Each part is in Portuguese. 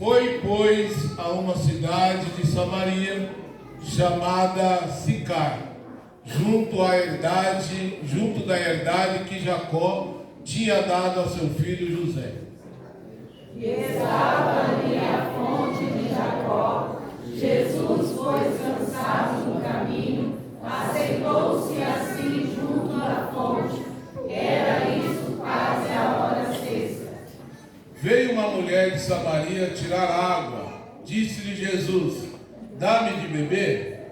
Foi, pois, a uma cidade de Samaria, chamada Sicar, junto da herdade que Jacó tinha dado a seu filho José. E estava ali a fonte de Jacó. Jesus foi cansado no caminho, assentou-se assim junto à fonte. Era isso quase a hora sexta. Veio uma mulher de Samaria tirar água. Disse-lhe Jesus: dá-me de beber.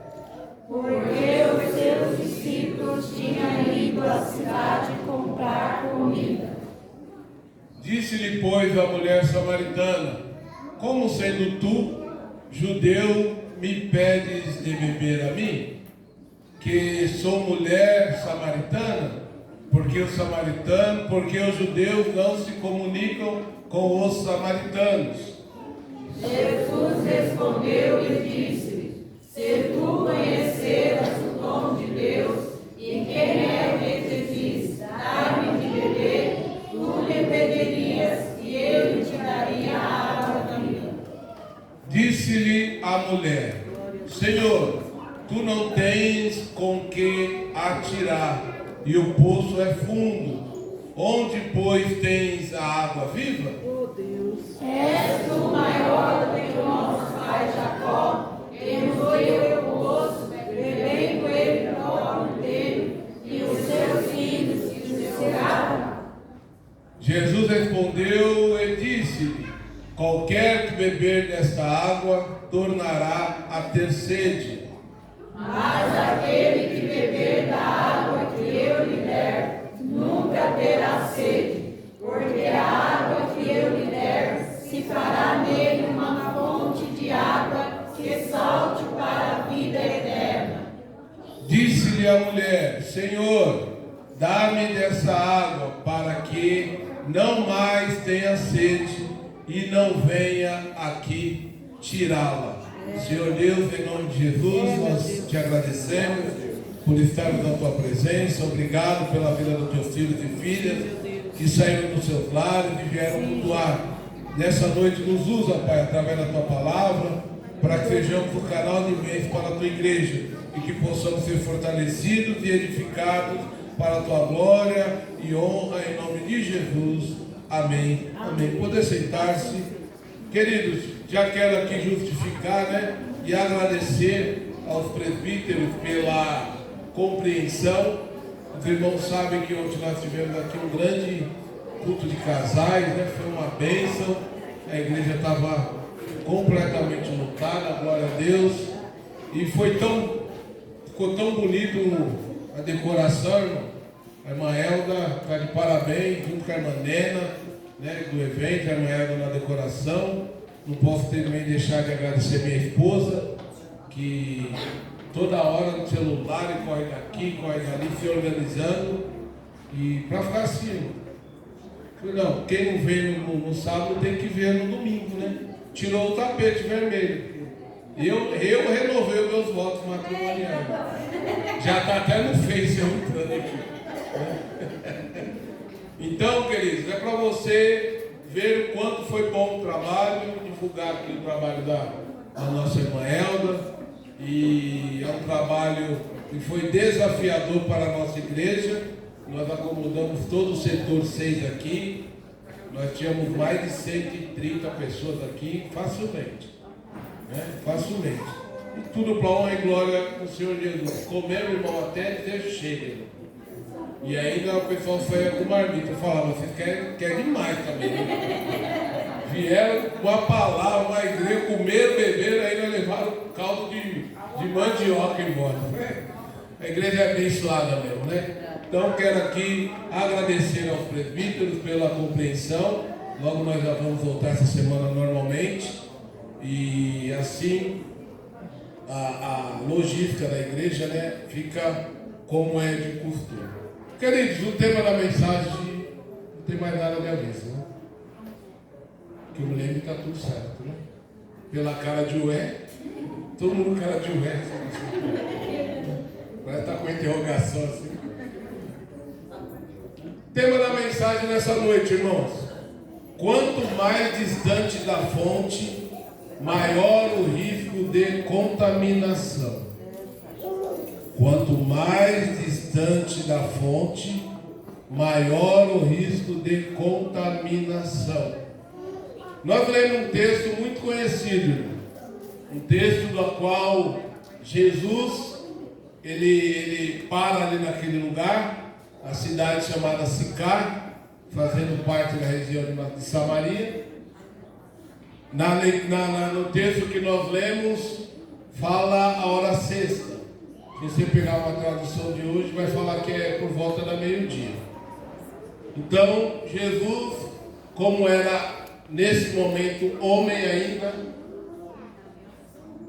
Porque os seus discípulos tinham ido à cidade comprar comida. Disse-lhe, pois, a mulher samaritana: como sendo tu, judeu, me pedes de beber a mim, que sou mulher samaritana? Porque os judeus não se comunicam com os samaritanos. Jesus respondeu e disse-lhe: se tu conheceras o dom de Deus, e quem é que te diz, dá-me de beber, tu lhe pedirias, e ele te daria a água da vida. Disse-lhe a mulher: Senhor, tu não tens com que atirar, e o poço é fundo. Onde, pois, tens a água viva? És tu maior do que o nosso pai Jacó, que nos deu o poço, bebendo ele próprio dele, e os seus filhos e os seus gados. Jesus respondeu e disse-lhe: qualquer que beber desta água tornará a ter sede. Mas aquele que beber da água que eu lhe der, nunca terá sede, porque a água que eu lhe der se fará nele uma fonte de água que salte para a vida eterna. Disse-lhe a mulher: Senhor, dá-me dessa água, para que não mais tenha sede e não venha aqui tirá-la. Senhor Deus, em nome de Jesus, nós te agradecemos por estarmos na tua presença. Obrigado pela vida dos teus filhos e filhas que saíram dos seus lares e vieram cultuar. Nessa noite nos usa, Pai, através da tua palavra, para que sejamos o canal de bênção para a tua igreja e que possamos ser fortalecidos e edificados para a tua glória e honra, em nome de Jesus. Amém. Amém. Poder sentar-se. Queridos, já quero aqui justificar, e agradecer aos presbíteros pela compreensão. Os irmãos sabem que ontem nós tivemos aqui um grande culto de casais, foi uma bênção. A igreja estava completamente lotada, glória a Deus. E ficou tão bonito a decoração, irmão. A irmã Helga está de parabéns, junto com a irmã Nena, do evento, a irmã Helga na decoração. Não posso também deixar de agradecer minha esposa, que toda hora no celular, e corre daqui, corre dali, se organizando, e para ficar assim. Não, quem não vê no sábado tem que ver no domingo, Tirou o tapete vermelho. Eu renovei os meus votos matrimoniais. Já está até no Face eu entrando aqui. Então, queridos, é para você ver o quanto foi bom o trabalho, divulgar aqui o trabalho da nossa irmã Helga. E é um trabalho que foi desafiador para a nossa igreja. Nós acomodamos todo o setor 6 aqui. Nós tínhamos mais de 130 pessoas aqui, facilmente. Facilmente. E tudo para honra e glória do Senhor Jesus. Comemos, irmão, até dizer chega, irmão. E ainda o pessoal saía com marmita. Eu falava, vocês querem demais também, Vieram com a palavra, uma igreja, comeram, beberam, ainda levaram caldo de mandioca embora. A igreja é abençoada mesmo, Então quero aqui agradecer aos presbíteros pela compreensão. Logo nós já vamos voltar essa semana normalmente. E assim a logística da igreja, fica como é de costume. Queridos, o tema da mensagem não tem mais nada a ver, que eu me lembro que está tudo certo, Pela cara de ué, todo mundo cara de ué, parece estar com interrogação assim. Tema da mensagem nessa noite, irmãos: quanto mais distante da fonte, maior o risco de contaminação. Quanto mais distante da fonte, maior o risco de contaminação. Nós lemos um texto muito conhecido, um texto do qual Jesus, ele para ali naquele lugar, a cidade chamada Sicar, fazendo parte da região de Samaria. No texto que nós lemos, fala a hora sexta. Se você pegar uma tradução de hoje, vai falar que é por volta da meio-dia. Então, Jesus, como era nesse momento homem ainda,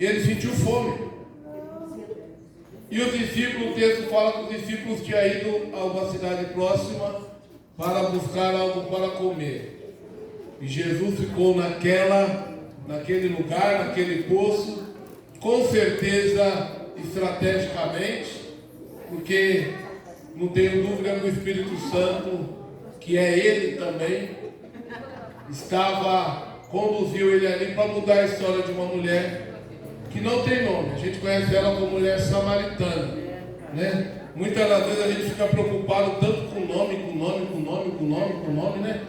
ele sentiu fome. E os discípulos, o texto fala que os discípulos tinham ido a uma cidade próxima para buscar algo para comer. E Jesus ficou naquele lugar, naquele poço, com certeza estrategicamente, porque não tenho dúvida que o Espírito Santo, que é ele também, conduziu ele ali para mudar a história de uma mulher que não tem nome. A gente conhece ela como mulher samaritana, né? Muitas das vezes a gente fica preocupado tanto com nome, né?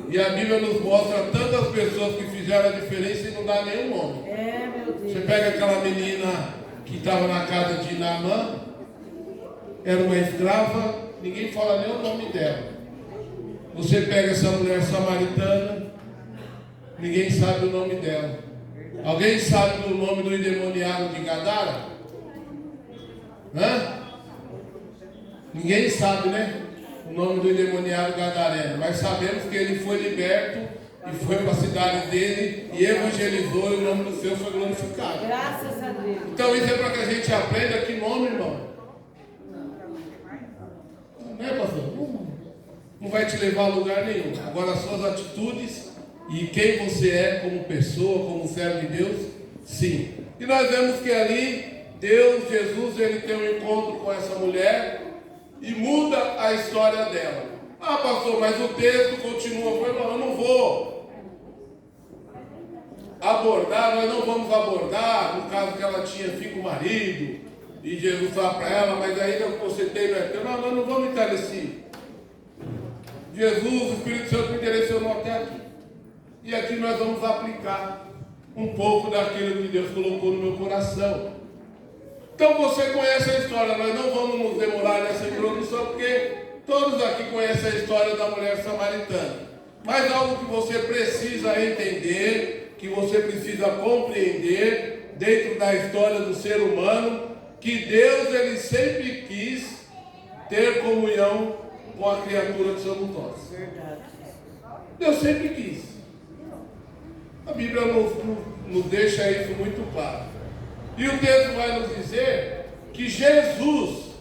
E a Bíblia nos mostra tantas pessoas que fizeram a diferença e não dá nenhum nome. Você pega aquela menina que estava na casa de Naamã, era uma escrava, ninguém fala nem o nome dela. Você pega essa mulher samaritana, ninguém sabe o nome dela. Alguém sabe o nome do endemoniado de Gadara? Ninguém sabe, né? O nome do endemoniado gadareno. Mas sabemos que ele foi liberto e foi para a cidade dele e evangelizou, e o nome do Senhor foi glorificado. Graças a Deus. Então isso é para que a gente aprenda que nome, irmão. Não é, pastor? Não vai te levar a lugar nenhum. Agora, as suas atitudes e quem você é como pessoa, como servo de Deus, sim. E nós vemos que ali, Jesus, ele tem um encontro com essa mulher e muda a história dela. Ah, pastor, mas o texto continua. Eu não vou abordar, nós não vamos abordar no caso que ela tinha 5 maridos e Jesus fala para ela, mas ainda o que você tem não é teu. Não, nós não vamos entrar nesse. Jesus, o Espírito Santo me direcionou até aqui. E aqui nós vamos aplicar um pouco daquilo que Deus colocou no meu coração. Então você conhece a história, nós não vamos nos demorar nessa introdução, porque todos aqui conhecem a história da mulher samaritana. Mas algo que você precisa entender, que você precisa compreender dentro da história do ser humano, que Deus ele sempre quis ter comunhão com a criatura que somos nós. Deus sempre quis. A Bíblia nos deixa isso muito claro. E o texto vai nos dizer que Jesus,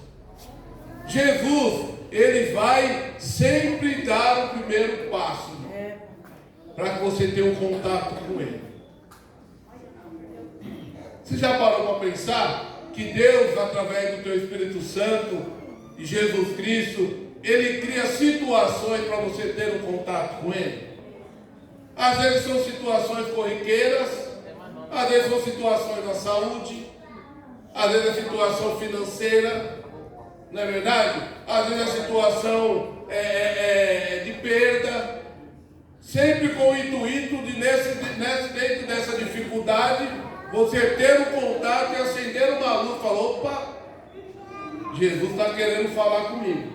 ele vai sempre dar o primeiro passo para que você tenha um contato com ele. Você já parou para pensar que Deus, através do teu Espírito Santo e Jesus Cristo, ele cria situações para você ter um contato com ele? Às vezes são situações corriqueiras, às vezes são situações da saúde, às vezes é situação financeira, não é verdade? Às vezes é situação de perda, sempre com o intuito de dentro dessa dificuldade, você ter um contato e acender uma luz e falar, opa, Jesus está querendo falar comigo.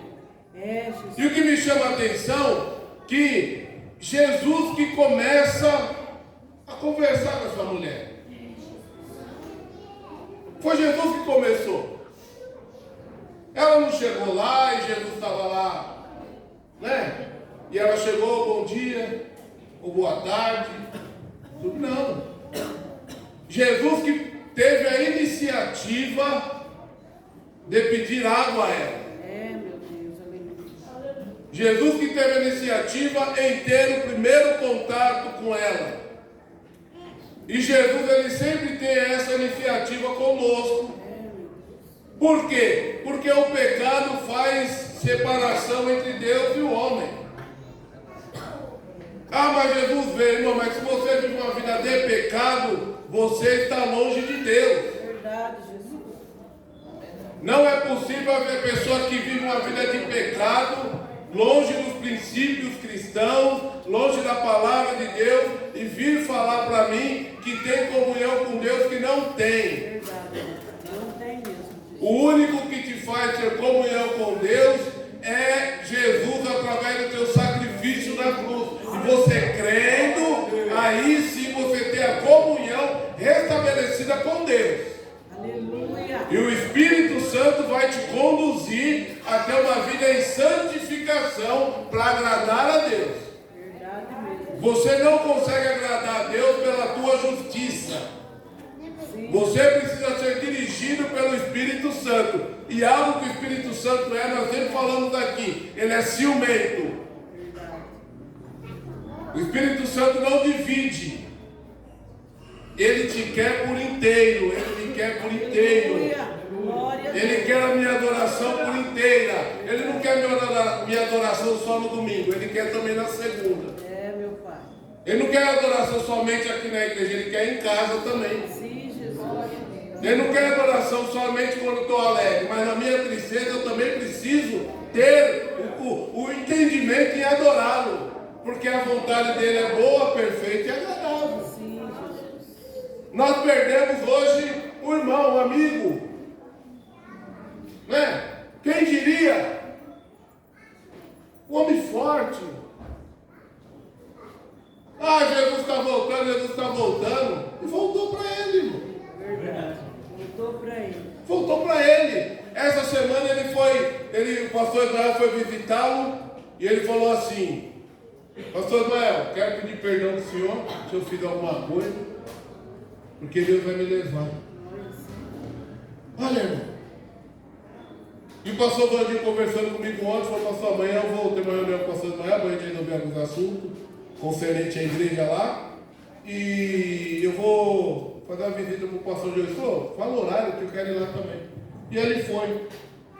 E o que me chama a atenção, que Jesus que começa a conversar com essa mulher. Foi Jesus que começou. Ela não chegou lá e Jesus estava lá, né? E ela chegou, bom dia, ou boa tarde. Não. Jesus que teve a iniciativa de pedir água a ela. Jesus que teve a iniciativa em ter o primeiro contato com ela. E Jesus, ele sempre tem essa iniciativa conosco. Por quê? Porque o pecado faz separação entre Deus e o homem. Ah, mas Jesus veio, irmão, mas se você vive uma vida de pecado, você está longe de Deus. Verdade, Jesus. Não é possível haver pessoa que vive uma vida de pecado, longe dos princípios cristãos, longe da palavra de Deus, e vir falar para mim que tem comunhão com Deus, que não tem. Verdade, não tem mesmo. O único que te faz ter comunhão com Deus é Jesus através do teu sacrifício na cruz. E você crendo, aí sim você tem a comunhão restabelecida com Deus. Aleluia. E o Espírito Santo vai te conduzir até uma vida em santificação para agradar a Deus. Verdade mesmo. Você não consegue agradar a Deus pela tua justiça. Sim. Você precisa ser dirigido pelo Espírito Santo. E algo que o Espírito Santo é, nós sempre falamos aqui, ele é ciumento. Verdade. O Espírito Santo não divide. Ele te quer por inteiro. Ele te quer por inteiro. Aleluia. Glória a Deus. Ele quer a minha adoração por inteira. Ele não quer minha adoração só no domingo. Ele quer também na segunda. É, meu Pai. Ele não quer adoração somente aqui na igreja. Ele quer em casa também. Sim, Jesus. Ele não quer adoração somente quando estou alegre. Mas na minha tristeza eu também preciso ter o entendimento em adorá-lo. Porque a vontade dele é boa, perfeita e agradável. Sim, Jesus. Nós perdemos hoje o irmão, o amigo. Né? Quem diria? O homem forte. Ah, Jesus está voltando, Jesus está voltando. E voltou para ele, irmão. Verdade. Voltou para ele. Voltou para ele. Essa semana o pastor Israel foi visitá-lo e ele falou assim: Pastor Israel, quero pedir perdão do senhor se eu fiz alguma coisa, porque Deus vai me levar. Olha, irmão. E o pastor Vandinho conversando comigo ontem, falou: pastor, amanhã eu vou ter uma reunião com o pastor Israel, amanhã a gente resolver alguns assuntos concernente à igreja lá. E eu vou fazer uma visita para o pastor João. Ele falou: fala o horário que eu quero ir lá também. E ele foi.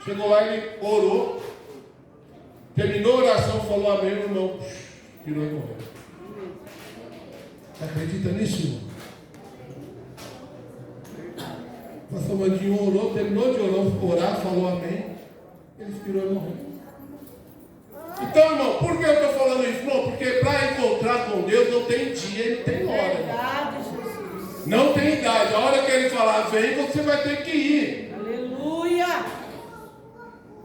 Chegou lá, ele orou. Terminou a oração, falou amém, meu irmão. Virou e morreu. Acredita nisso, irmão? O pastor Vandinho orou, terminou de orar, falou amém. Ele expirou e morreu. Então, irmão, por que eu estou falando isso? Não, porque para encontrar com Deus não tem dia, ele tem hora. Verdade, Jesus. Não tem idade. A hora que ele falar vem, você vai ter que ir. Aleluia.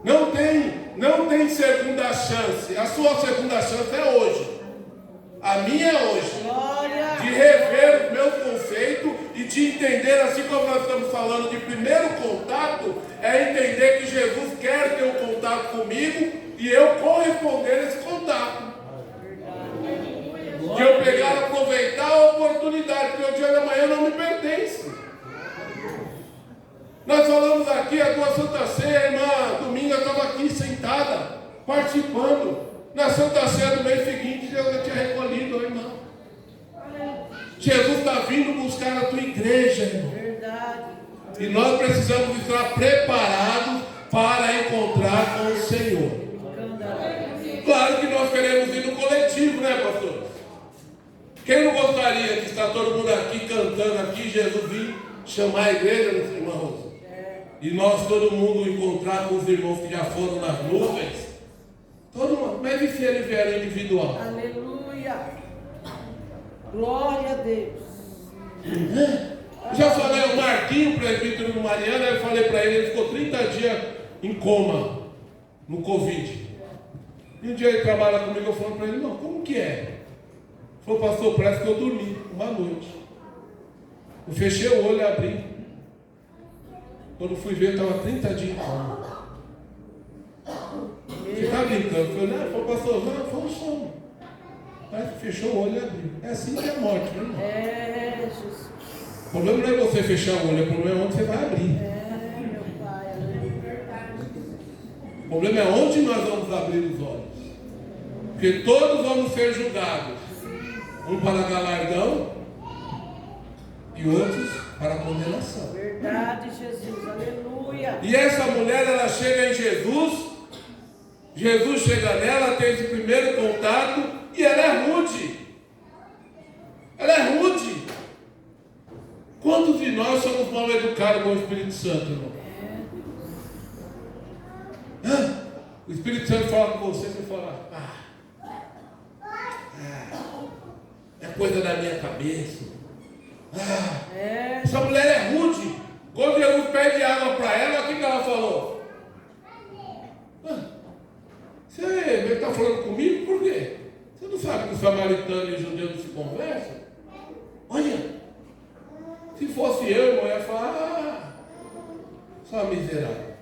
Não tem segunda chance. A sua segunda chance é hoje. A minha é hoje. Glória. De rever o meu conceito e de entender, assim como nós estamos falando de primeiro contato, é entender que Jesus quer ter um contato comigo e eu corresponder a esse contato. De eu pegar e aproveitar a oportunidade, porque o dia da manhã não me pertence. Nós falamos aqui, a tua Santa Ceia, irmã, domingo eu estava aqui sentada, participando. Na Santa Ceia do mês seguinte, Deus já tinha recolhido, irmão. Jesus está vindo buscar a tua igreja, irmão. Verdade. E nós precisamos estar preparados para encontrar com o Senhor. Claro que nós queremos ir no coletivo, né, pastor? Quem não gostaria de estar todo mundo aqui cantando aqui, Jesus vir chamar a igreja, meus irmãos? E nós, todo mundo, encontrar com os irmãos que já foram nas nuvens. Todo mundo. Mas e se ele vier individual? Aleluia. Glória a Deus. Já falei, o Marquinho, presbítero do Mariana, eu falei para ele ficou 30 dias em coma, no Covid. E um dia ele trabalha comigo, eu falo para ele: não, como que é? Ele falou: pastor, parece que eu dormi uma noite. Eu fechei o olho e abri. Quando fui ver, eu estava 30 dias em coma. Você está brincando? Eu falei: não, falou, pastor, não, foi um sono. Mas fechou o olho e abriu. É assim que é a morte, né, irmão? É, Jesus. O problema não é você fechar o olho, o problema é onde você vai abrir. É, meu Pai. Aleluia. O problema é onde nós vamos abrir os olhos. Porque todos vamos ser julgados. Um para galardão e outros para condenação. Verdade, Jesus. Aleluia. E essa mulher, ela chega em Jesus chega nela, tem esse primeiro contato, e ela é rude. Ela é rude. Quantos de nós somos mal educados com o Espírito Santo, irmão? O Espírito Santo fala com você, você fala, é coisa da minha cabeça. Essa mulher é rude. Quando Jesus pede água para ela, o que ela falou? Você está falando comigo? Por quê? Você não sabe que o samaritano e o judeu não se conversam? Olha, se fosse eu, irmão, eu ia falar, só miserável.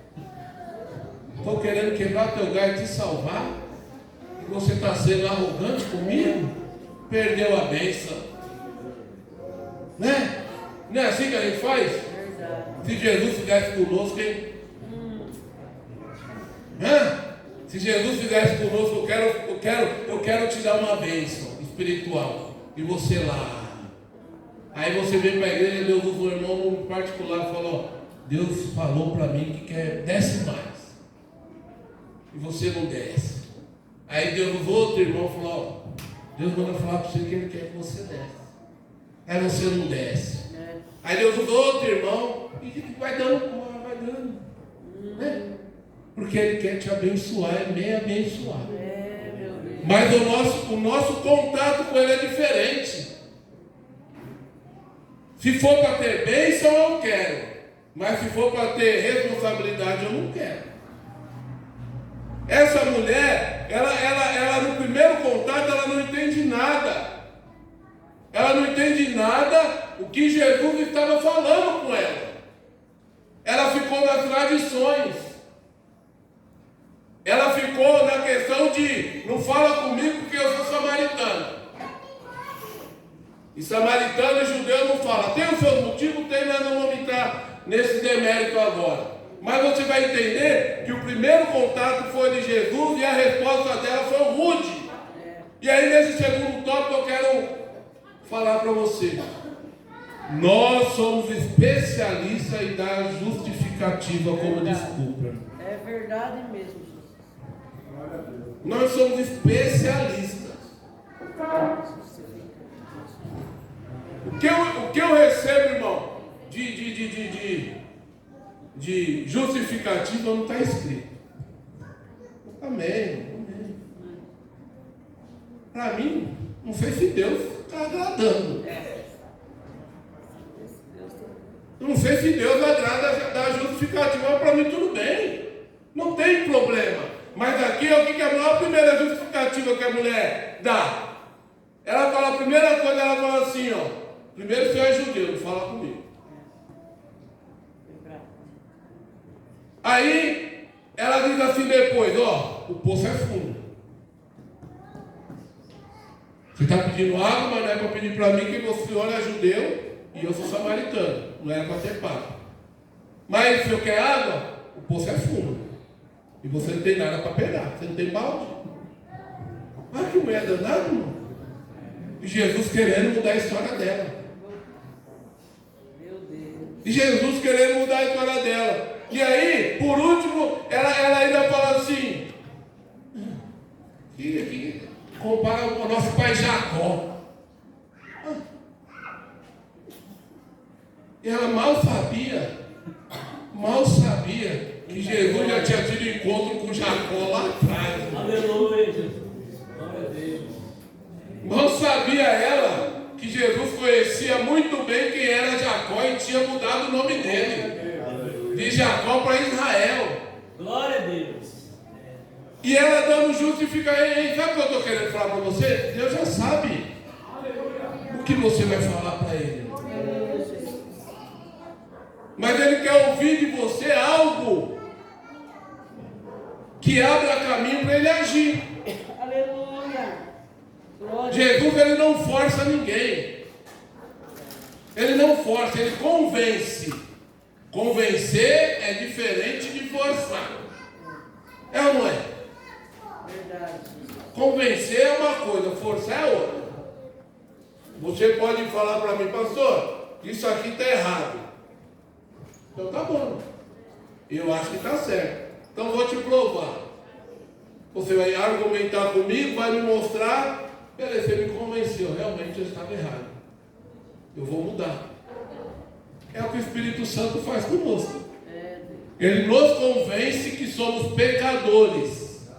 Estou querendo quebrar teu galho e te salvar. E você está sendo arrogante comigo? Perdeu a bênção. Né? Não é assim que a gente faz? Se Jesus fizesse conosco, hein? Se Jesus fizesse conosco, eu quero te dar uma bênção espiritual. E você lá. Aí você vem para a igreja, Deus usa um irmão no particular e falou, Deus falou para mim que quer, desce mais. E você não desce. Aí Deus usou outro irmão e falou, Deus manda falar para você que Ele quer que você desce. Aí você não desce. Aí Deus usou outro irmão e vai dando, vai dando. Né? Porque Ele quer te abençoar, é meio abençoado. Mas o nosso contato com Ele é diferente. Se for para ter bênção, eu quero. Mas se for para ter responsabilidade, eu não quero. Essa mulher, ela no primeiro contato, ela não entende nada. Ela não entende nada o que Jesus estava falando com ela. Ela ficou nas tradições. Ela ficou na questão de não fala comigo porque eu sou samaritano. E samaritano e judeu não fala. Tem o seu motivo? Tem, mas não vou entrar nesse demérito agora. Mas você vai entender que o primeiro contato foi de Jesus e a resposta dela foi rude. E aí nesse segundo tópico eu quero falar para você. Nós somos especialistas em dar justificativa como desculpa. É verdade mesmo. Nós somos especialistas. O que eu recebo, irmão, de justificativa não está escrito. Amém. Para mim, não sei se Deus está agradando. Não sei se Deus agrada dar justificativa, para mim tudo bem. Não tem problema. Mas aqui é o que é a primeira justificativa que a mulher dá. Ela fala, a primeira coisa, ela fala assim, ó. Primeiro, o senhor é judeu, não fala comigo. Aí, ela diz assim depois, ó, o poço é fundo. Você está pedindo água, mas não é para pedir para mim que o senhor é judeu e eu sou samaritano. Não é para ter pago. Mas se o senhor quer água, o poço é fundo. E você não tem nada para pegar, você não tem balde. Olha que mulher danada, irmão. E Jesus querendo mudar a história dela. E Jesus querendo mudar a história dela. E aí, por último, ela ainda fala assim, que compara com o nosso pai Jacó. E ela mal sabia que Jesus já tinha tido encontro com Jacó lá atrás. Aleluia, Jesus. Glória a Deus. Mal sabia ela que Jesus conhecia muito bem quem era Jacó e tinha mudado o nome dele. De Jacó para Israel. Glória a Deus. E ela dando justificação. Sabe o que eu estou querendo falar para você? Deus já sabe o que você vai falar para ele. Mas ele quer ouvir de você algo que abra caminho para ele agir. Aleluia. Glória. Jesus, ele não força ninguém. Ele não força, ele convence. Convencer é diferente de forçar. É ou não é? Verdade. Convencer é uma coisa, forçar é outra. Você pode falar para mim, pastor, isso aqui está errado. Então tá bom. Eu acho que está certo. Então vou te provar. Você vai argumentar comigo, vai me mostrar. Beleza, você me convenceu, realmente eu estava errado. eu vou mudar. É o que o Espírito Santo faz conosco. Ele nos convence que somos pecadores.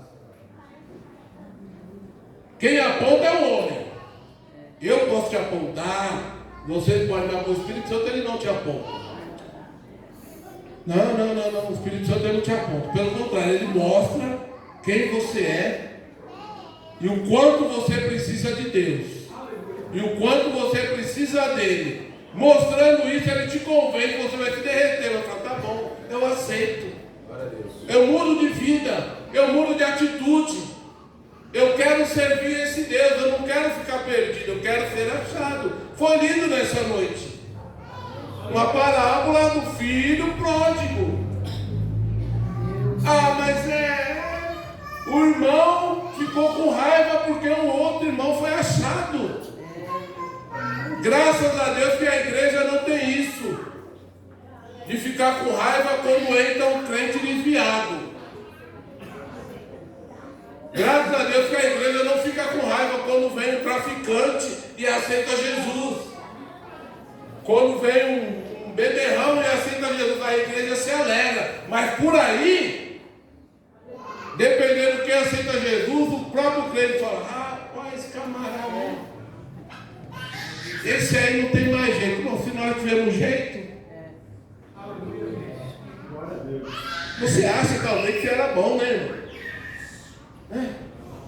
Quem aponta é o homem. Eu posso te apontar, você pode me apontar. O Espírito Santo ele não te aponta. Não. O Espírito Santo ele não te aponta. Pelo contrário, ele mostra quem você é e o quanto você precisa de Deus. E o quanto você precisa dele. Mostrando isso, ele te convence, você vai se derreter. Vai falar, tá bom, eu aceito. Eu mudo de vida, eu mudo de atitude. Eu quero servir esse Deus, eu não quero ficar perdido, eu quero ser achado. Foi lindo nessa noite. Uma parábola do filho pródigo. Ah, mas o irmão ficou com raiva porque um outro irmão foi achado. Graças a Deus que a igreja não tem isso, de ficar com raiva quando entra um crente desviado. Graças a Deus que a igreja não fica com raiva quando vem um traficante e aceita Jesus. Quando vem um beberrão e aceita Jesus, a igreja se alegra. Mas por aí, dependendo de quem aceita Jesus, o próprio crente fala, rapaz, camarada, esse aí não tem mais jeito. Não, se nós tivermos jeito, você acha talvez que era bom, né, irmão?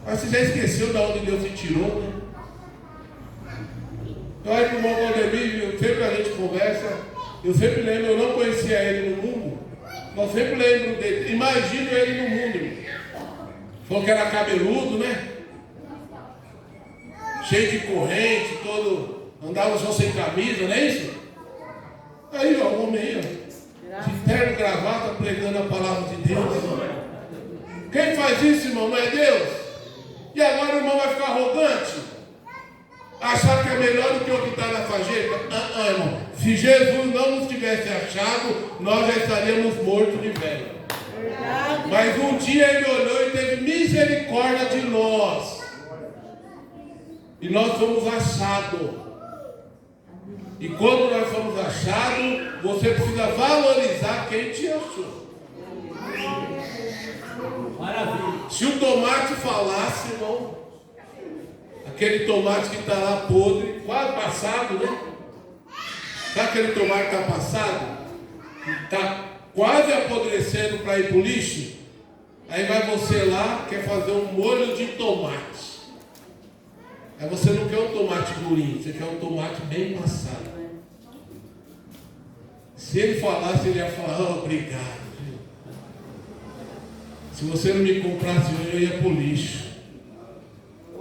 Mas você já esqueceu de onde Deus se tirou, né? Olha que o irmão Valdemir, sempre a gente conversa, eu sempre lembro, eu não conhecia ele no mundo, mas sempre lembro dele, imagino ele no mundo, irmão. Falou que era cabeludo, né? Cheio de corrente, todo, andava só sem camisa, não é isso? Aí, ó, o homem aí, ó, de terno e gravata, pregando a palavra de Deus. Quem faz isso, irmão, não é Deus? E agora o irmão vai ficar arrogante? Achar que é melhor do que o que está na fajeta? Irmão. Se Jesus não nos tivesse achado, nós já estaríamos mortos de velho. Mas um dia ele olhou e teve misericórdia de nós. E nós fomos achados. E quando nós fomos achados, você precisa valorizar quem te achou. Maravilha. Se o tomate falasse, irmão, aquele tomate que está lá podre, quase passado, né? Sabe aquele tomate que está passado? Está quase apodrecendo para ir para o lixo? Aí vai você lá, quer fazer um molho de tomate. Aí você não quer um tomate durinho, você quer um tomate bem passado. Se ele falasse, ele ia falar, obrigado. Se você não me comprasse hoje, eu ia para o lixo.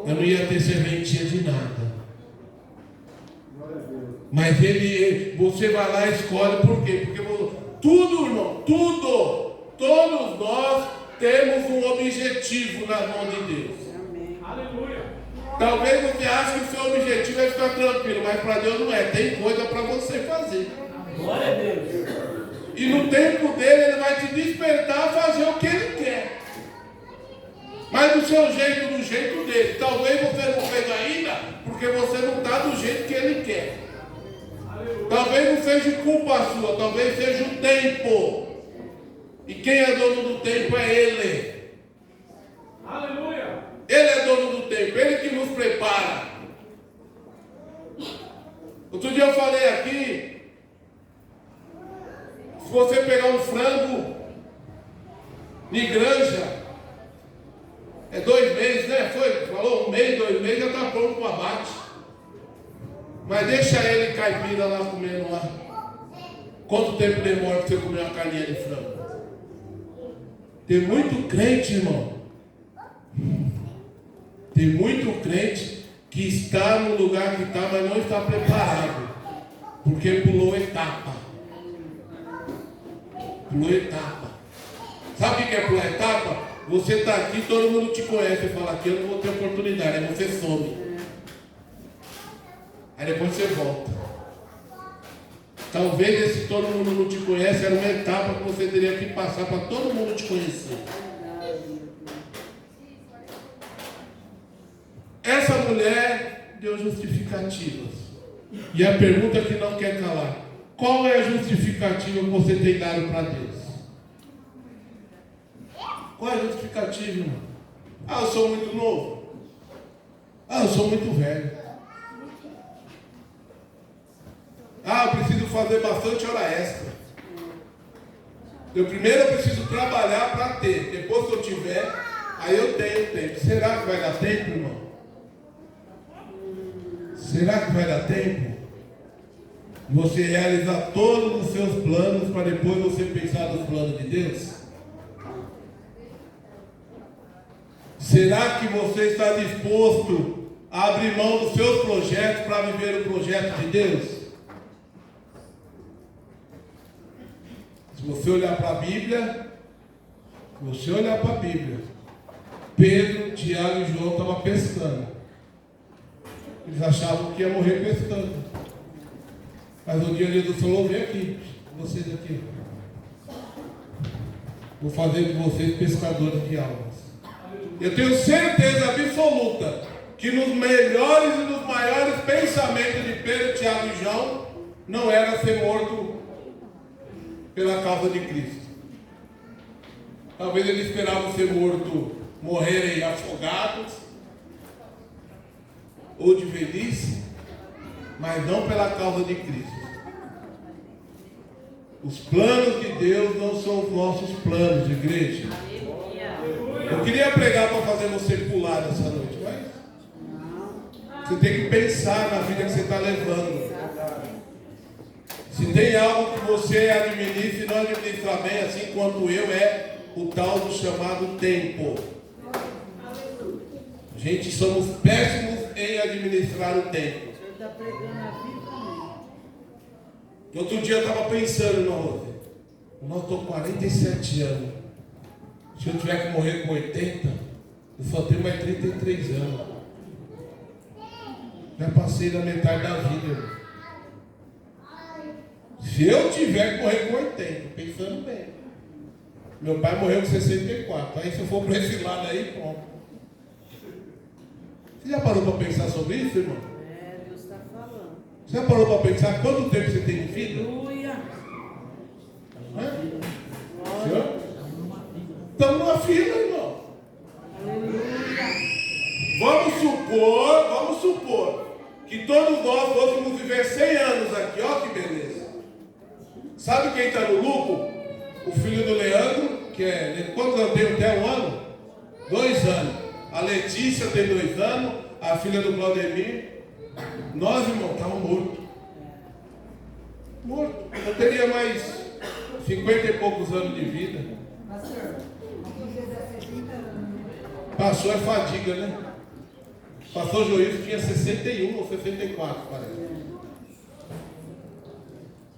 Eu não ia ter sementinha de nada. Mas você vai lá e escolhe, por quê? Porque tudo, irmão, todos nós temos um objetivo na mão de Deus. Amém. Aleluia. Talvez você ache que o seu objetivo é ficar tranquilo, mas para Deus não é. Tem coisa para você fazer. Glória a Deus. E no tempo dele, ele vai te despertar a fazer o que ele quer. Mas do seu jeito, do jeito dele. Talvez você não fez ainda, porque você não está do jeito que ele quer. Talvez não seja culpa sua, talvez seja o tempo. E quem é dono do tempo é ele. Aleluia. Ele é dono do tempo, ele que nos prepara. Outro dia eu falei aqui, se você pegar um frango de granja, é 2 meses, né? Falou 1 mês, 2 meses, já está pronto para o abate. Mas deixa ele caipira lá comendo lá. Quanto tempo demora para você comer uma carninha de frango? Tem muito crente, irmão. Tem muito crente que está no lugar que está, mas não está preparado. Porque pulou etapa. Pulou etapa. Sabe o que é pular etapa? Você está aqui, todo mundo te conhece. Você fala, aqui eu não vou ter oportunidade. Aí você some. Aí depois você volta. Talvez esse todo mundo não te conhece era uma etapa que você teria que passar para todo mundo te conhecer. Essa mulher deu justificativas. E a pergunta que não quer calar: qual é a justificativa que você tem dado para Deus? Qual é a justificativa, irmão? Ah, eu sou muito novo. Ah, eu sou muito velho. Ah, eu preciso fazer bastante hora extra. Primeiro eu preciso trabalhar para ter. Depois que eu tiver, aí eu tenho tempo. Será que vai dar tempo, irmão? Será que vai dar tempo? Você realizar todos os seus planos para depois você pensar nos planos de Deus? Será que você está disposto a abrir mão dos seus projetos para viver o projeto de Deus? Se você olhar para a Bíblia, Pedro, Tiago e João estavam pescando. Eles achavam que ia morrer pescando. Mas um dia Jesus falou: vem aqui, vocês aqui. Vou fazer de vocês pescadores de almas. Eu tenho certeza absoluta que nos melhores e nos maiores pensamentos de Pedro, Tiago e João não era ser morto pela causa de Cristo. Talvez eles esperavam ser morto, morrerem afogados ou de velhice, mas não pela causa de Cristo. Os planos de Deus não são os nossos planos, igreja. Eu queria pregar para fazer você pular nessa noite, mas você tem que pensar na vida que você está levando. Se tem algo que você administra e não administra bem, assim quanto eu, é o tal do chamado tempo. Gente, somos péssimos em administrar o tempo. Outro dia eu estava pensando, irmão Rose, eu estou com 47 anos. Se eu tiver que morrer com 80, eu só tenho mais 33 anos. Já passei da metade da vida. Se eu tiver que morrer com 80, pensando bem. Meu pai morreu com 64. Aí se eu for para esse lado aí, pronto. Você já parou para pensar sobre isso, irmão? Deus está falando. Você já parou para pensar quanto tempo você tem de vida? Aleluia. Senhor? Estamos numa fila, irmão. Aleluia. Vamos supor que todos nós fôssemos viver 100 anos aqui. Ó que beleza. Sabe quem está no lucro? O filho do Leandro, que é... Quantos anos tem? Até 1 ano? 2 anos. A Letícia tem 2 anos. A filha do Claudemir. Nós, irmão, estávamos mortos. Eu teria mais 50 e poucos anos de vida. Pastor é fadiga, né? Pastor Joilson tinha 61 ou 64, parece.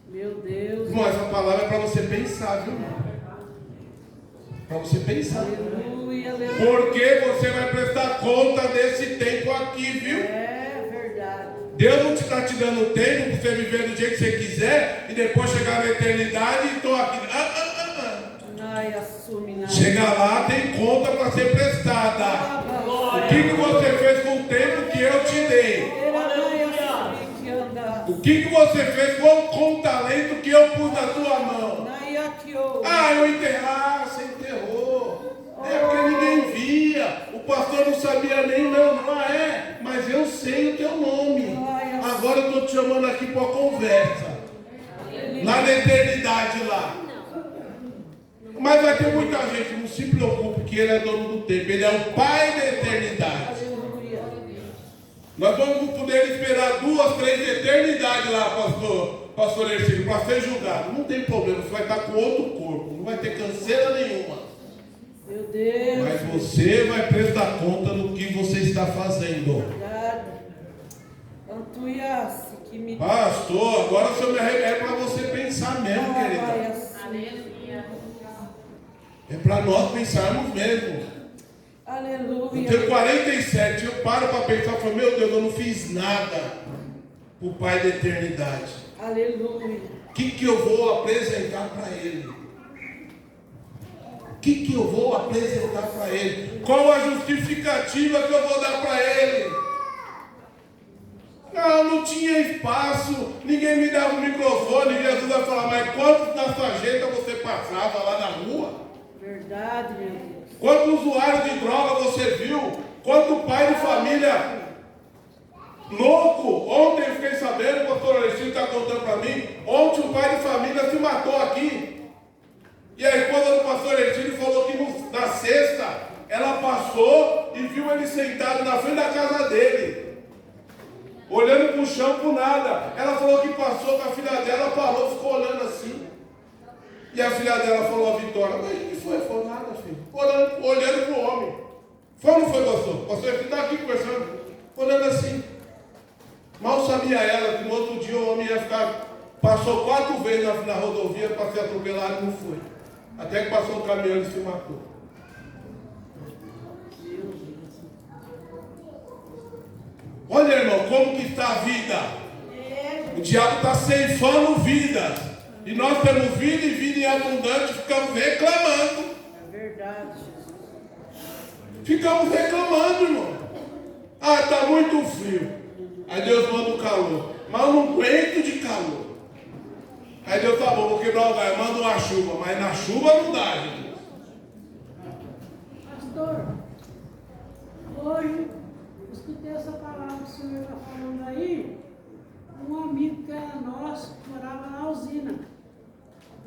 Meu Deus. Irmão, essa palavra é para você pensar, viu? Para você pensar. Aleluia, aleluia. Porque você vai prestar conta desse tempo aqui, viu? É verdade. Deus não está te dando tempo para você viver do jeito que você quiser e depois chegar na eternidade e estou aqui. Ai, assume nada. Chega lá, tem conta para ser prestada. O que você fez com o tempo que eu te dei? O que você fez com o talento que eu pus na tua mão? Ah, eu enterrei. Ah, você enterrou. É porque ninguém via. O pastor não sabia nem não. Ah, é? Mas eu sei o teu nome. Agora eu estou te chamando aqui para uma conversa. Lá na eternidade lá. Mas vai ter muita gente, não se preocupe, que ele é dono do tempo. Ele é o Pai da eternidade. Nós vamos poder esperar 2, 3 eternidades lá, pastor Ercílio, para ser julgado. Não tem problema, você vai estar com outro corpo, não vai ter canseira nenhuma. Meu Deus. Mas você vai prestar conta do que você está fazendo. Pastor, agora o senhor me arrepende para você pensar mesmo, querida. É para nós pensarmos mesmo. Aleluia. Eu tenho 47, eu paro para pensar e falo, meu Deus, eu não fiz nada para o Pai da eternidade. Aleluia. O que eu vou apresentar para Ele? O que eu vou apresentar para Ele? Qual a justificativa que eu vou dar para Ele? Não tinha espaço, ninguém me dava o microfone. Jesus vai falar, mas quantos na sarjeta você passava lá na rua? Verdade, meu Deus. Quantos usuários de droga você viu? Quanto pai de família louco? Ontem eu fiquei sabendo, o pastor Alexandre está contando para mim, ontem um pai de família se matou aqui. E a esposa do pastor Alexandre falou que na sexta ela passou e viu ele sentado na frente da casa dele, olhando para o chão, por nada. Ela falou que passou com a filha dela, parou, ficou olhando assim. E a filha dela falou a Vitória, mas o que foi? Falou nada, filho. Olhando para o homem. Foi ou não foi, pastor? O pastor está aqui conversando, olhando assim. Mal sabia ela que no outro dia o homem ia ficar, passou 4 vezes na rodovia para ser atropelado e não foi. Até que passou um caminhão e se matou. Olha, irmão, como que está a vida. O diabo está ceifando vidas. E nós temos vida e vida em abundante, ficamos reclamando. É verdade, Jesus. Ficamos reclamando, irmão. Está muito frio. Aí Deus manda o calor. Mas eu não aguento de calor. Aí Deus, tá bom, vou quebrar o galho, manda uma chuva. Mas na chuva não dá, gente. Pastor, hoje eu escutei essa palavra que o senhor está falando aí. Um amigo que era nosso, morava na usina.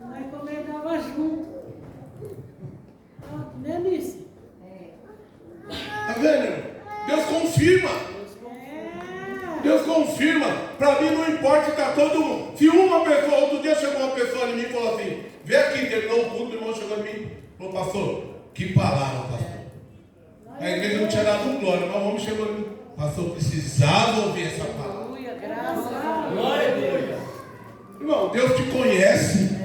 Nós comendava junto. Vendo isso? Tá vendo, irmão? Deus confirma. Deus confirma. Para mim não importa se está todo mundo. Se uma pessoa, outro dia chegou uma pessoa em mim e falou assim, vem aqui, terminou o culto, o irmão chegou em mim e falou, pastor, que palavra, pastor. A igreja não tinha dado um glória, mas o homem chegou em mim, pastor, precisava ouvir essa palavra. Aleluia, graças a Deus. Glória a Deus. Irmão, Deus te conhece.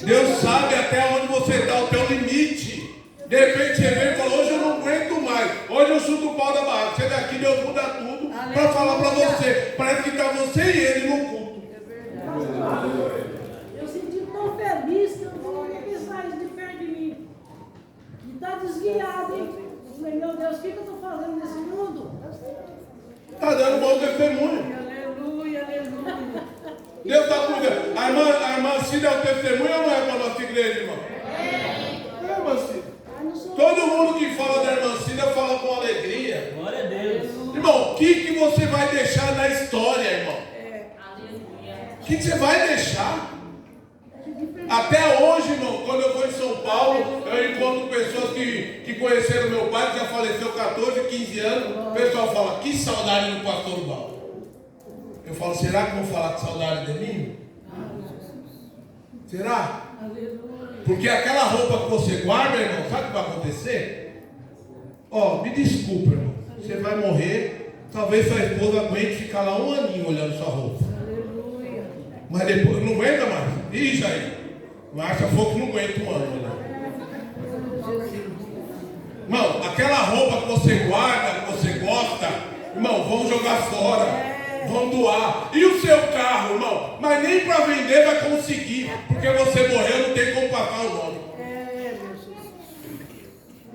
Deus sabe até onde você está, o teu limite. De repente você vem e fala, hoje eu não aguento mais. Hoje eu chuto o pau da barra. Você daqui, Deus muda tudo para falar para você. Parece que está você e ele no culto. Eu senti tão feliz que eu coloquei aquele sair de perto de mim. E está desviado, hein? Eu falei, meu Deus, o que eu estou fazendo nesse mundo? Está dando bom testemunho. Aleluia, aleluia. Deus está cuidando. A irmã Cida é o testemunho ou não é para a nossa igreja, irmão? É, irmã Cida. Todo mundo que fala da irmã Cida fala com alegria. Glória a Deus. Irmão, o que você vai deixar na história, irmão? O que você vai deixar? Até hoje, irmão, quando eu vou em São Paulo, eu encontro pessoas que conheceram meu pai, que já faleceu 14, 15 anos. O pessoal fala, que saudade do pastor Val. Eu falo, será que vão falar de saudade de mim? Será? Porque aquela roupa que você guarda, irmão, sabe o que vai acontecer? Me desculpa, irmão. Você vai morrer, talvez sua esposa aguente ficar lá um aninho olhando sua roupa. Aleluia. Mas depois não aguenta mais. Ih, Jair. Márcia falou que não aguenta um ano, né? Irmão, aquela roupa que você guarda, que você gosta, irmão, vamos jogar fora. Vamos doar. E o seu carro, irmão? Mas nem para vender vai conseguir, porque você morreu, não tem como pagar o nome.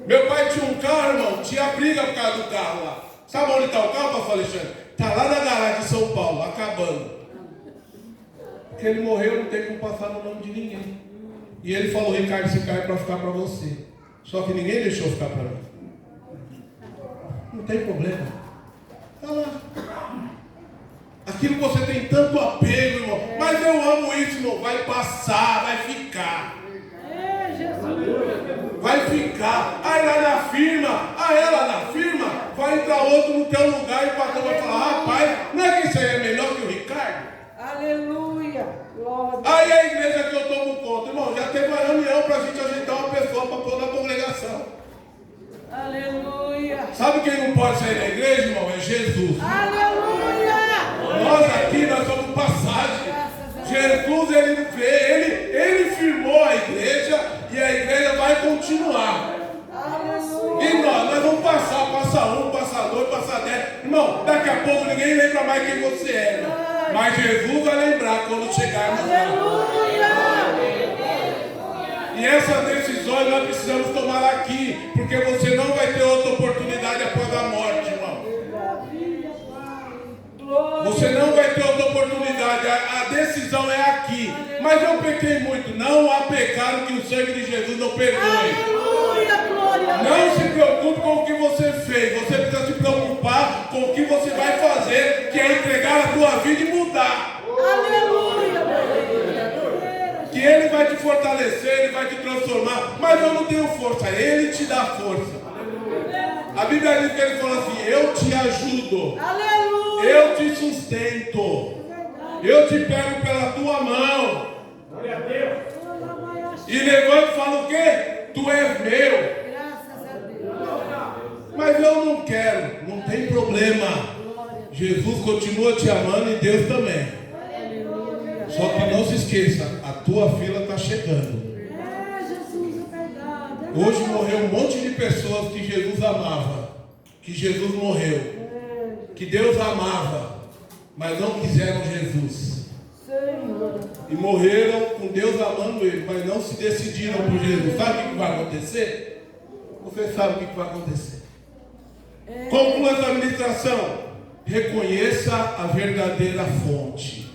Meu pai tinha um carro, irmão, tinha briga por causa do carro lá. Sabe onde está o carro, pastor Alexandre? Está lá na garagem de São Paulo, acabando. Porque ele morreu, não tem como passar no nome de ninguém. E ele falou, Ricardo, esse carro é para ficar para você. Só que ninguém deixou ficar para mim. Não tem problema. Está lá. Aquilo que você tem tanto apego, irmão. Mas eu amo isso, irmão. Vai passar, vai ficar. Vai ficar. Aí lá na firma, ela na firma, vai entrar outro no teu lugar e o patrão vai falar, rapaz, não é que isso aí é melhor que o Ricardo? Aleluia. Glória. Aí a igreja que eu tomo conta, irmão, já teve uma reunião para a gente ajeitar uma pessoa para pôr na congregação. Aleluia. Sabe quem não pode sair da igreja, irmão? É Jesus. Aleluia. Nós aqui, nós somos passagem. Jesus, ele firmou a igreja e a igreja vai continuar. Aleluia. E nós vamos passar, passa 1, passa 2, passa 10. Irmão, daqui a pouco ninguém lembra mais quem você é, irmão. Mas Jesus vai lembrar quando chegarmos lá. Aleluia. E essas decisões nós precisamos tomar aqui, porque você não vai ter outra oportunidade após a morte, irmão. Você não vai ter outra oportunidade. A decisão é aqui. Mas eu pequei muito. Não há pecado que o sangue de Jesus não perdoe. Aleluia, glória a Deus. Não se preocupe com o que você fez. Você precisa se preocupar com o que você vai fazer, que é entregar a tua vida e mudar. Aleluia, Que Ele vai te fortalecer, Ele vai te transformar. Mas eu não tenho força, Ele te dá força. A Bíblia diz que Ele falou assim: eu te ajudo, aleluia. eu te sustento, eu te pego pela tua mão. Glória a Deus. E levanta e fala o quê? Tu és meu. Graças a Deus. Mas eu não quero, não tem problema. Jesus continua te amando e Deus também. Só que não se esqueça, a tua fila está chegando. Jesus, é verdade. Hoje morreu um monte de pessoas que Jesus amava, que Jesus morreu, que Deus amava, mas não quiseram Jesus. E morreram com Deus amando eles, mas não se decidiram por Jesus. Sabe o que vai acontecer? Você sabe o que vai acontecer. Conclua essa administração. Reconheça a verdadeira fonte.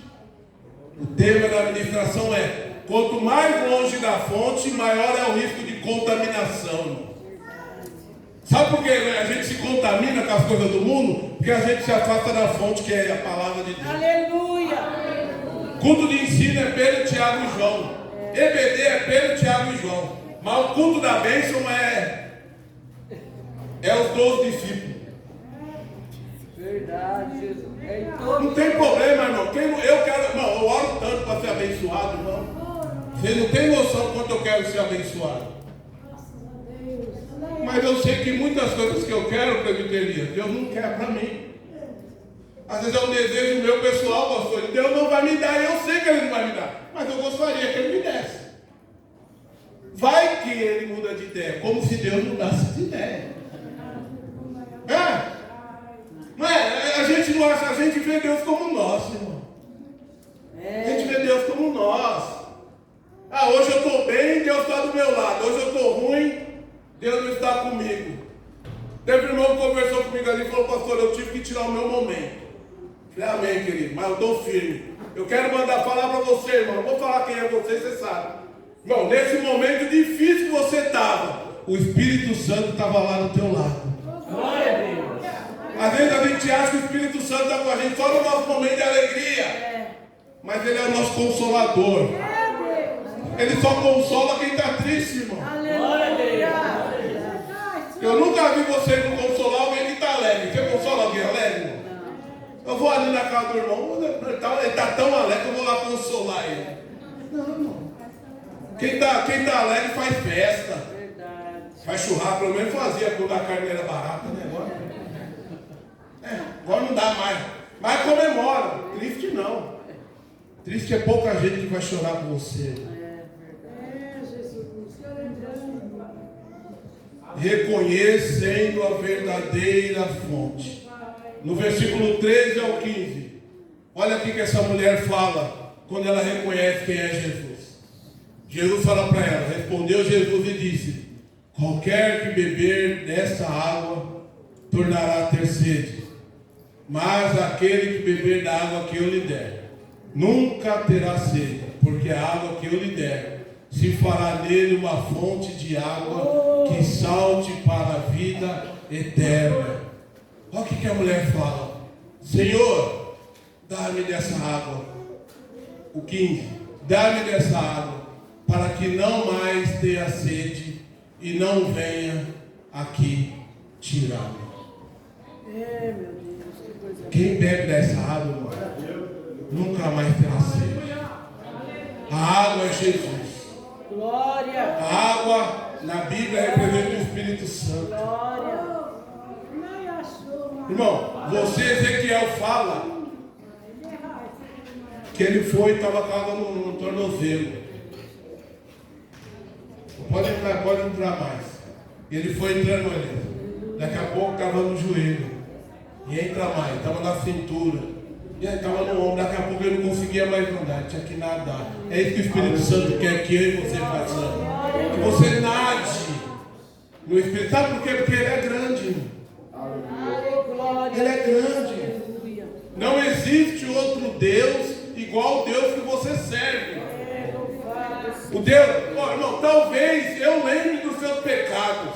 O tema da administração é: quanto mais longe da fonte, maior é o risco de contaminação. Sabe por que a gente se contamina com as coisas do mundo? Porque a gente se afasta da fonte, que é a palavra de Deus. Aleluia. Culto de ensino é Pedro, Tiago e João. EBD é Pedro, Tiago e João. Mas o culto da bênção é os 12 discípulos. Verdade, Jesus. Não tem problema, irmão. Eu oro tanto para ser abençoado, irmão. Você não tem noção quanto eu quero ser abençoado. Mas eu sei que muitas coisas que eu quero, presbiteria, Deus não quer para mim. Às vezes é um desejo meu pessoal, pastor. Deus não vai me dar, e eu sei que Ele não vai me dar. Mas eu gostaria que Ele me desse. Vai que Ele muda de ideia, como se Deus mudasse de ideia. Não é? A gente não acha, a gente vê Deus como nós, irmão. A gente vê Deus como nós. Hoje eu estou bem, Deus está do meu lado. Hoje eu estou ruim, Deus não está comigo. Teve um irmão que conversou comigo ali e falou: pastor, eu tive que tirar o meu momento. Falei: amém, querido, mas eu estou firme. Eu quero mandar falar para você, irmão. Não vou falar quem é você, você sabe. Irmão, nesse momento difícil que você estava, o Espírito Santo estava lá do teu lado. Glória a Deus. Às vezes a gente acha que o Espírito Santo está com a gente só no nosso momento de alegria. Mas Ele é o nosso consolador. Ele só consola quem está triste, irmão. Glória a Deus. Eu nunca vi você não consolar alguém que está alegre. Você consola alguém alegre, irmão? Eu vou ali na casa do irmão, ele está tão alegre que eu vou lá consolar ele. Não, irmão. Quem tá alegre faz festa. Faz churrasco, pelo menos fazia quando a carne era barata, né? Agora não dá mais. Mas comemora. Triste não. Triste é pouca gente que vai chorar por você. Reconhecendo a verdadeira fonte. No versículo 13 ao 15. Olha aqui que essa mulher fala quando ela reconhece quem é Jesus. Jesus fala para ela, respondeu Jesus e disse: qualquer que beber dessa água tornará a ter sede, mas aquele que beber da água que eu lhe der nunca terá sede, porque a água que eu lhe der se fará nele uma fonte de água que salte para a vida eterna. Olha o que a mulher fala: Senhor, dá-me dessa água. O 15: dá-me dessa água, para que não mais tenha sede e não venha aqui tirar-me. Quem bebe dessa água, irmão, nunca mais terá sede. A água é Jesus. Glória. A água na Bíblia representa o Espírito Santo. Glória. Irmão, você, Ezequiel, fala que ele foi e estava com água no tornozelo. Pode entrar mais. Ele foi entrando ali. Daqui a pouco estava no joelho. E entra mais, estava na cintura. E aí estava no ombro. Daqui a pouco ele não conseguia mais andar, tinha que nadar. É isso que o Espírito Santo quer que eu e você façamos. Que você nade no Espírito. Sabe por quê? Porque ele é grande. Ele é grande. Não existe outro Deus igual ao Deus que você serve. O Deus, irmão, talvez eu lembre dos seus pecados,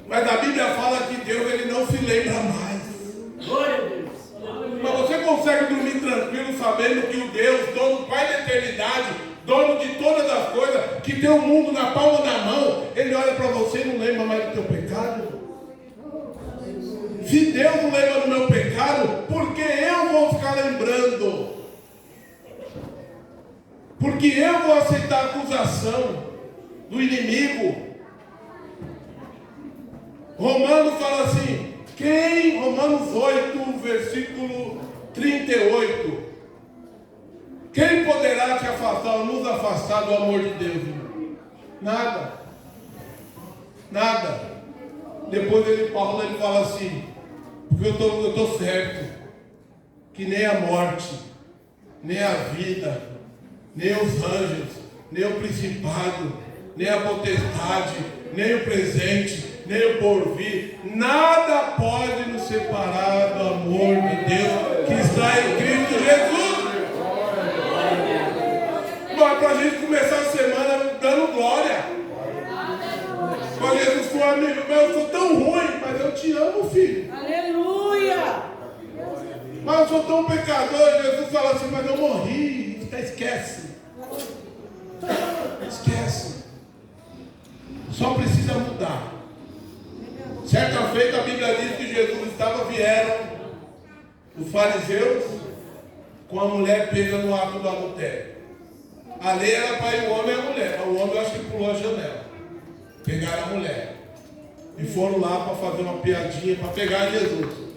mas a Bíblia fala que Deus ele não se lembra mais. Glória a Deus. Mas você consegue dormir tranquilo sabendo que o Deus, dono, Pai da eternidade, dono de todas as coisas, que tem o mundo na palma da mão, Ele olha para você e não lembra mais do teu pecado? Se Deus não lembra do meu pecado, por que eu vou ficar lembrando? Porque eu vou aceitar a acusação do inimigo. Romanos fala assim, Romanos 8, versículo 38. Quem poderá te afastar ou nos afastar do amor de Deus, irmão? Nada. Nada. Depois Paulo fala assim, porque eu estou certo, que nem a morte, nem a vida, nem os anjos, nem o principado, nem a potestade, nem o presente, nem o porvir, nada pode nos separar do amor de Deus que está em Cristo Jesus. Mas para a gente começar a semana dando glória. Para Jesus, seu amigo meu, eu sou tão ruim, mas eu te amo, filho. Aleluia! Mas eu sou tão pecador. Jesus fala assim, mas eu morri. Esquece. Esquece. Só precisa mudar. Certa feita a Bíblia diz que Jesus vieram os fariseus com a mulher pega no ato do adultério. A lei era para ir o homem e a mulher, mas o homem eu acho que pulou a janela. Pegaram a mulher e foram lá para fazer uma piadinha para pegar Jesus.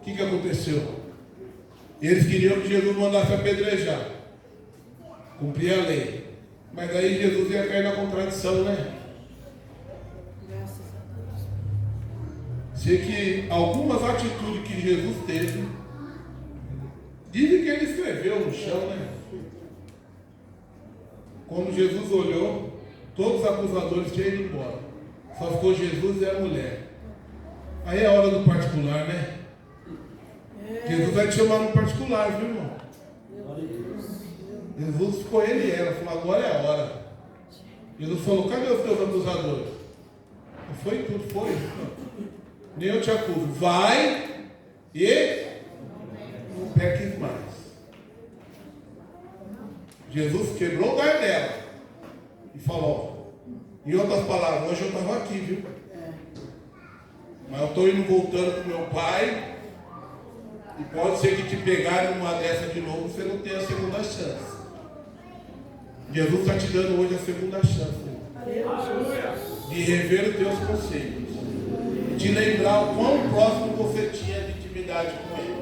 O que aconteceu? Eles queriam que Jesus mandasse apedrejar, cumprir a lei. Mas aí Jesus ia cair na contradição, né? Sei que algumas atitudes que Jesus teve, dizem que ele escreveu no chão, né? Quando Jesus olhou, todos os acusadores tinham ido embora. Só ficou Jesus e a mulher. Aí é a hora do particular, né? Jesus vai te chamar no particular, viu, irmão? Jesus ficou ele e ela, falou, agora é a hora. Jesus falou, cadê os teus acusadores? Não foi tudo, foi. Nem eu te acuso. Vai e não peques mais. Jesus quebrou o lugar dela e falou, em outras palavras, hoje eu estava aqui, viu? Mas eu estou indo voltando para o meu pai. E pode ser que te pegarem numa dessa de novo, você não tenha a segunda chance. Jesus está te dando hoje a segunda chance de rever os teus conceitos, de lembrar o quão próximo você tinha de intimidade com Ele.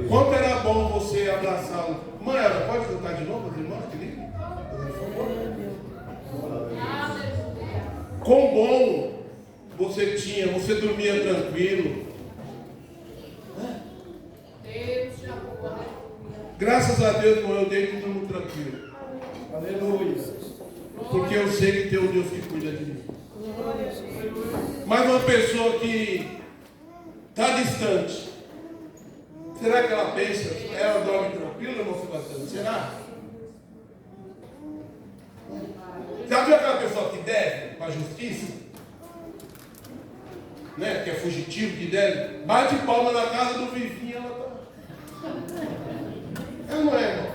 Quanto era bom você abraçá-lo. Mãe, ela pode cantar de novo, as irmãs, querido? Quão bom você tinha, você dormia tranquilo. Graças a Deus, irmão, eu deito e durmo tranquilo. Aleluia. Porque eu sei que tem um Deus que cuida de mim. Mas uma pessoa que está distante, será que ela pensa, ela dorme tranquila, irmão Sebastião? Será? Já viu aquela pessoa que deve para a justiça? Né? Que é fugitivo, que deve, bate palma na casa do vizinho, ela está. Ela não é, irmão.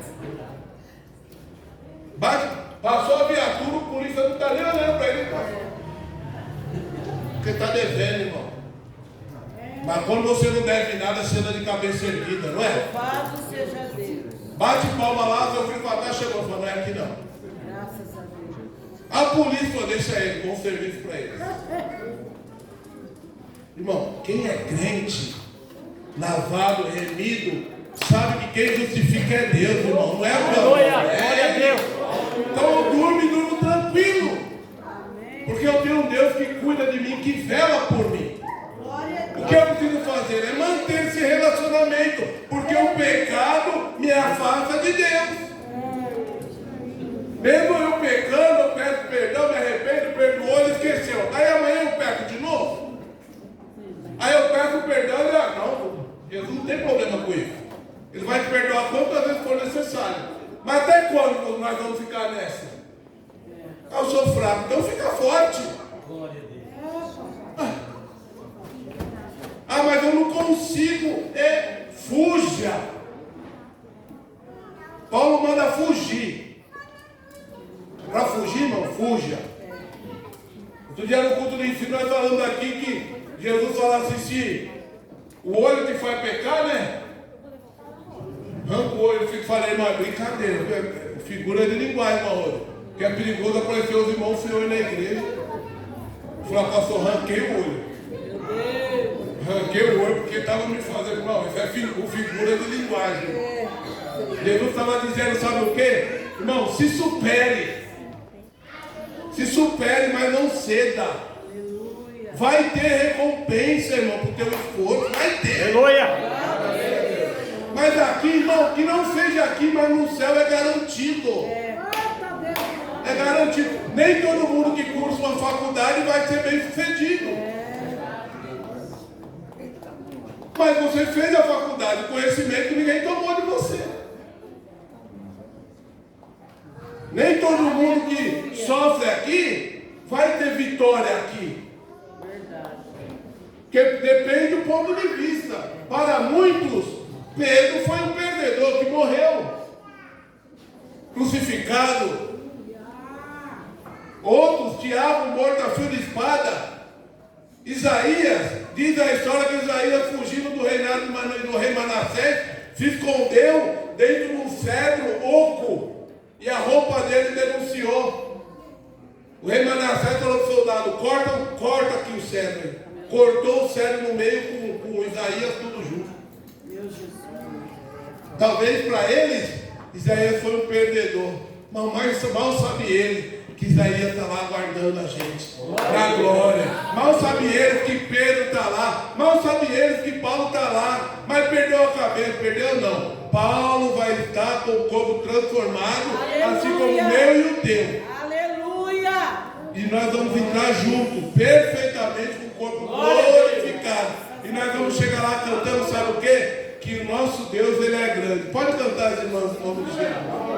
Passou a viatura, o polícia não está nem olhando para ele. Porque está devendo, irmão. Mas quando você não deve nada, você anda de cabeça erguida, não é? Louvado seja Deus. Bate palma lá, seu filho para trás chegou, falou, não é aqui não. Graças a Deus. A polícia deixa ele, bom serviço para ele. Irmão, quem é crente, lavado, remido, sabe que quem justifica é Deus, irmão, não é a Glória a Deus. Então eu durmo tranquilo. Porque eu tenho um Deus que cuida de mim, que vela por mim. O que eu preciso fazer é manter esse relacionamento, porque o pecado me afasta de Deus. Mesmo eu pecando, eu peço perdão, me arrependo, perdoou, ele esqueceu. Aí amanhã eu peco. Jesus não tem problema com isso. Ele vai te perdoar quantas vezes for necessário. Mas até quando nós vamos ficar nessa? Ah, eu sou fraco, então fica forte. Glória a Deus. Ah, mas eu não consigo. Fuja. Paulo manda fugir. Para fugir, irmão, fuja. Outro dia no culto do ensino nós falamos aqui que Jesus fala assim, se o olho te faz pecar, né? Arranca o olho, eu falei, mas brincadeira, figura de linguagem, irmão, que é perigoso aparecer os irmãos senhores na igreja. Falar, pastor, ranquei o olho. Ranquei o olho porque estava me fazendo mal. Isso é figura de linguagem. Jesus estava dizendo, sabe o quê? Irmão, se supere. Se supere, mas não ceda. Vai ter recompensa, irmão, para o teu esforço. Vai ter. Aleluia. Mas aqui, irmão, que não seja aqui, mas no céu é garantido. É garantido. Nem todo mundo que cursa uma faculdade vai ser bem sucedido. Mas você fez a faculdade, conhecimento ninguém tomou de você. Nem todo mundo que sofre aqui vai ter vitória aqui. Porque depende do ponto de vista. Para muitos, Pedro foi um perdedor que morreu, crucificado. Outros, Tiago, morto a fio de espada. Isaías, diz a história que Isaías, fugindo do reinado do rei Manassés, se escondeu dentro de um cedro oco e a roupa dele denunciou. O rei Manassés falou para o soldado, corta aqui o cedro. Cortou o cedro no meio com Isaías tudo junto. Talvez para eles, Isaías foi um perdedor, mas mal sabe ele que Isaías está lá aguardando a gente para a glória. Mal sabe eles que Pedro está lá, mal sabe eles que Paulo está lá, mas perdeu a cabeça, perdeu não. Paulo vai estar com o corpo transformado, aleluia, assim como o meu e o teu. Aleluia! E nós vamos entrar juntos, perfeitamente, com o corpo glorificado. E nós vamos chegar lá cantando, sabe o quê? Que o nosso Deus, Ele é grande. Pode cantar, irmãos, em nome de Jesus.